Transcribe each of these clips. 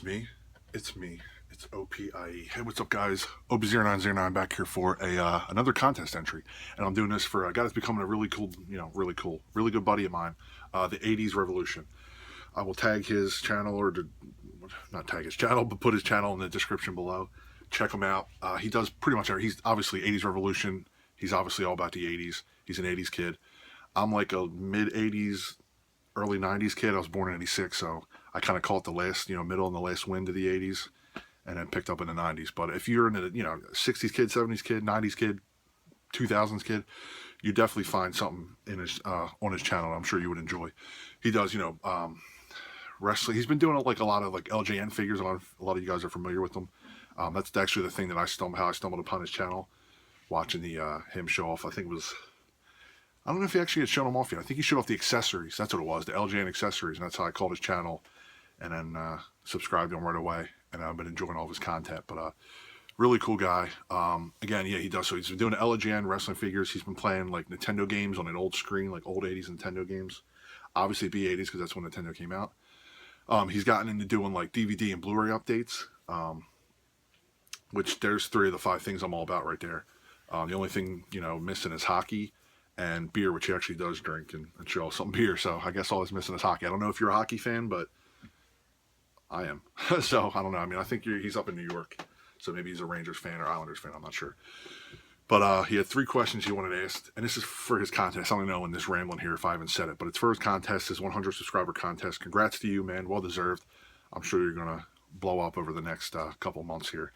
It's me. It's me. It's OPIE. Hey, what's up, guys? OP0909 back here for a another contest entry, and I'm doing this for a guy that's becoming a really cool, really good buddy of mine. The 80's Revolution. I will tag his channel not tag his channel, but put his channel in the description below. Check him out. He does pretty much everything. He's obviously 80's Revolution. He's obviously all about the 80's. He's an 80's kid. I'm like a mid 80's, early 90's kid. I was born in 86, so I kind of call it the last, middle and the last wind of the 80's, and then picked up in the 90's. But if you're in the, 60's kid, 70's kid, 90's kid, 2000's kid, you definitely find something in his on his channel. I'm sure you would enjoy. He does, wrestling. He's been doing like a lot of like LJN figures. A lot of you guys are familiar with them. That's actually the thing that how I stumbled upon his channel, watching the him show off. I think it was. I don't know if he actually had shown them off yet. I think he showed off the accessories. That's what it was, the LJN accessories, and that's how I called his channel, and then subscribed to him right away. And I've been enjoying all of his content. But really cool guy. Again, yeah, he does. So he's been doing LJN wrestling figures. He's been playing like Nintendo games on an old screen, like old 80's Nintendo games. Obviously B80's because that's when Nintendo came out. He's gotten into doing like DVD and Blu-ray updates, which there's 3 of the 5 things I'm all about right there. The only thing, missing is hockey and beer, which he actually does drink and show some beer. So I guess all he's missing is hockey. I don't know if you're a hockey fan, but I am. So I don't know. I mean, I think he's up in New York, so maybe he's a Rangers fan or Islanders fan. I'm not sure. But he had 3 questions he wanted asked, and this is for his contest. I don't know in this rambling here if I haven't said it, but it's for his contest, his 100 subscriber contest. Congrats to you, man. Well deserved. I'm sure you're gonna blow up over the next couple months here.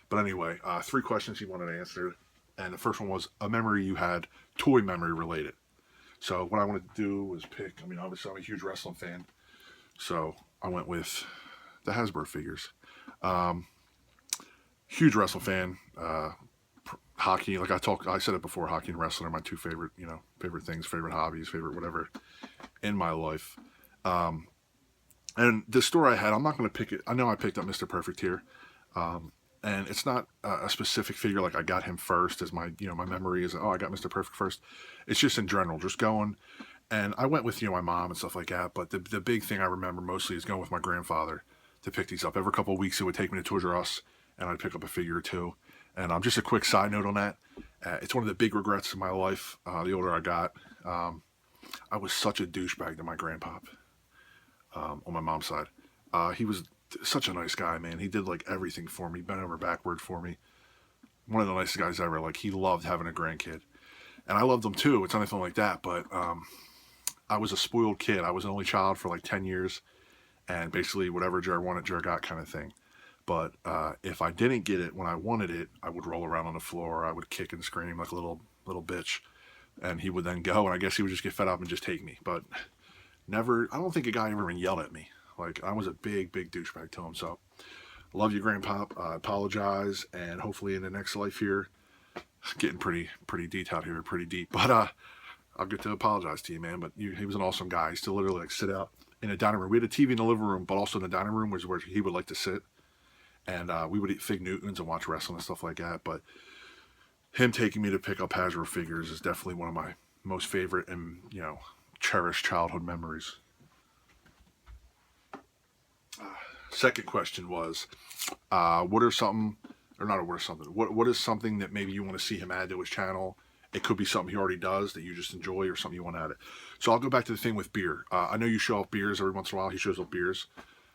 But anyway, 3 questions he wanted answered. And the first one was a memory you had, toy memory related. So what I wanted to do was pick, obviously I'm a huge wrestling fan. So I went with the Hasbro figures. Huge wrestling fan. Hockey, like I said it before, hockey and wrestling are my 2 favorite, favorite things, favorite hobbies, favorite whatever in my life. And the store I had, I'm not going to pick it. I know I picked up Mr. Perfect here. And it's not a specific figure like I got him first as my, my memory is, oh, I got Mr. Perfect first. It's just in general, just going. And I went with, my mom and stuff like that. But the big thing I remember mostly is going with my grandfather to pick these up. Every couple of weeks, it would take me to Toys R Us, and I'd pick up a figure or 2. And just a quick side note on that. It's one of the big regrets of my life, the older I got. I was such a douchebag to my grandpop on my mom's side. He was such a nice guy, man. He did like everything for me, bent over backward for me. One of the nicest guys ever. Like, he loved having a grandkid, and I loved him too. It's anything like that, but I was a spoiled kid. I was an only child for like 10 years, and basically whatever Jer wanted, Jer got, kind of thing. But if I didn't get it when I wanted it, I would roll around on the floor. I would kick and scream like a little bitch, and he would then go, and I guess he would just get fed up and just take me. But never. I don't think a guy ever even yelled at me. Like, I was a big douchebag to him. So, love you, Grandpop. I apologize, and hopefully in the next life here, getting pretty detailed here, pretty deep. But I'll get to apologize to you, man. But he was an awesome guy. He used to literally like sit out in the dining room. We had a TV in the living room, but also in the dining room was where he would like to sit, and we would eat Fig Newtons and watch wrestling and stuff like that. But him taking me to pick up Hasbro figures is definitely one of my most favorite and cherished childhood memories. Second question was, what is something that maybe you want to see him add to his channel? It could be something he already does that you just enjoy, or something you want to add it. So I'll go back to the thing with beer. I know you show off beers every once in a while. He shows off beers.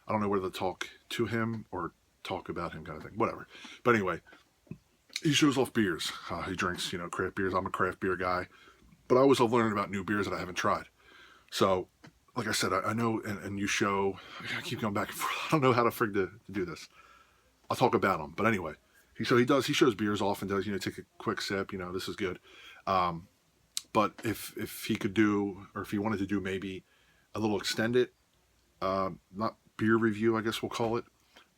I don't know whether to talk to him or talk about him, kind of thing. Whatever. But anyway, he shows off beers. He drinks, craft beers. I'm a craft beer guy. But I always love learning about new beers that I haven't tried. So, like I said, I know, and you show, I keep going back and forth. I don't know how to do this. I'll talk about them. But anyway, he shows beers off and does, take a quick sip, this is good. But if he could do, or if he wanted to do maybe a little extended, not beer review, I guess we'll call it.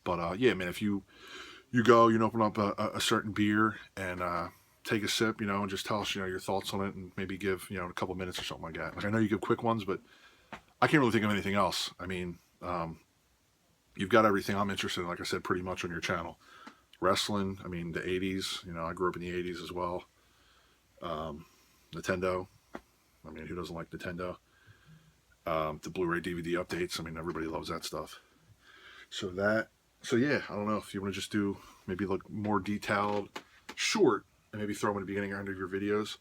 But yeah, man, if you go, open up a certain beer and take a sip, and just tell us, your thoughts on it, and maybe give, a couple minutes or something like that. Like, I know you give quick ones, but I can't really think of anything else. I mean, you've got everything I'm interested in, like I said, pretty much on your channel. Wrestling, the 80's, I grew up in the 80's as well. Nintendo, who doesn't like Nintendo? The Blu-ray DVD updates, everybody loves that stuff. So that, So yeah, I don't know if you want to just do maybe like more detailed, short, and maybe throw them in the beginning or end of your videos,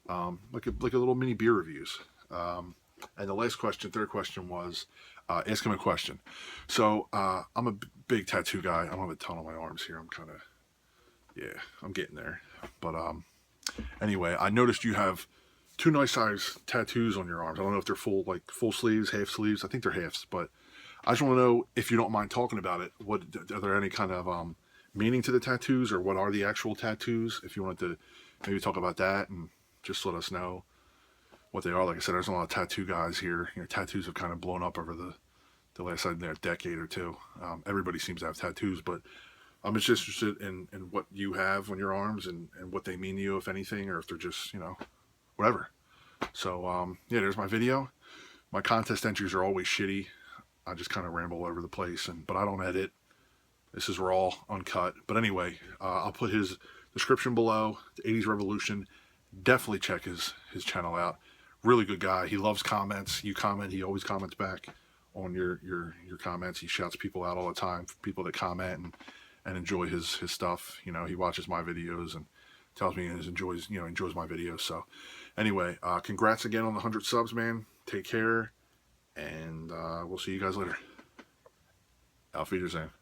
like a little mini beer reviews. And the last question, third question was, ask him a question. So I'm a big tattoo guy. I don't have a ton on my arms here. I'm kind of, yeah, I'm getting there. But anyway, I noticed you have two nice size tattoos on your arms. I don't know if they're full sleeves, half sleeves. I think they're halves, but I just want to know if you don't mind talking about it. What are there any kind of meaning to the tattoos, or what are the actual tattoos? If you wanted to maybe talk about that and just let us know what they are. Like I said, there's a lot of tattoo guys here. You know, tattoos have kind of blown up over the last decade or two. Everybody seems to have tattoos, but I'm just interested in what you have on your arms and what they mean to you, if anything, or if they're just, you know, whatever. So, yeah, there's my video. My contest entries are always shitty. I just kind of ramble all over the place, but I don't edit. This is raw, uncut. But anyway, I'll put his description below. The 80's Revolution. Definitely check his channel out. Really good guy. He loves comments. You comment, he always comments back on your comments. He shouts people out all the time. People that comment and enjoy his stuff. You know, he watches my videos and tells me he enjoys my videos. So anyway, congrats again on the 100 subs, man. Take care, and we'll see you guys later. Auf Wiedersehen.